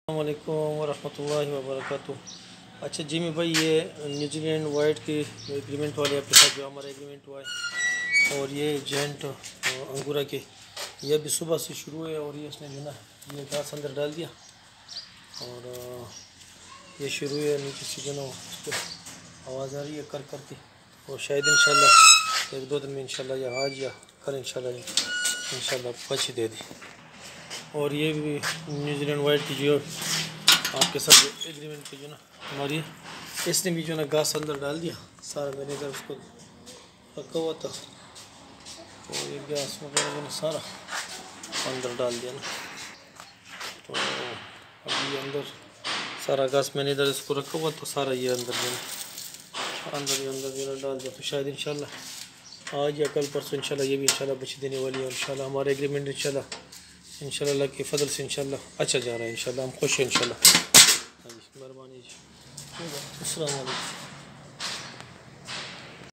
अस्सलाम वालेकुम वरहमतुल्लाहि वबरकातुह। अच्छा जिमी भाई, ये न्यूजीलैंड वाइट की एग्रीमेंट वाले आपके साथ जो हमारा एग्रीमेंट हुआ है, और ये जेंट अंगूरा के ये भी सुबह से शुरू है। और ये इसने जो ना ये घास अंदर डाल दिया और ये शुरू है नीचे से जो ना उसको आवाज़ आ रही है कर करके। और शायद इंशाल्लाह एक दो दिन में इंशाल्लाह या आज या कल इंशाल्लाह बच्ची दे दी। और ये भी न्यूजीलैंड वाइट की जो आपके साथ जो एग्रीमेंट की जो ना हमारी, इसने भी जो ना घास अंदर डाल दिया सारा। मैंने इधर उसको रखा हुआ था और ये घास वगैरह जो ना सारा अंदर डाल दिया ना। तो अभी अंदर सारा घास मैंने इधर इसको रखा हुआ तो सारा ये अंदर जो ना अंदर जो ना डाल दिया। तो शायद इंशाल्लाह आज या कल परसों इंशाल्लाह ये भी इंशाल्लाह बच्ची देने वाली है। इंशाल्लाह हमारा एग्रीमेंट इंशाल्लाह अल्लाह के फजल से इंशाल्लाह अच्छा जा रहा है। इंशाल्लाह हम खुश हैं इंशाल्लाह। मेहरबानी जी। अस्सलाम वालेकुम।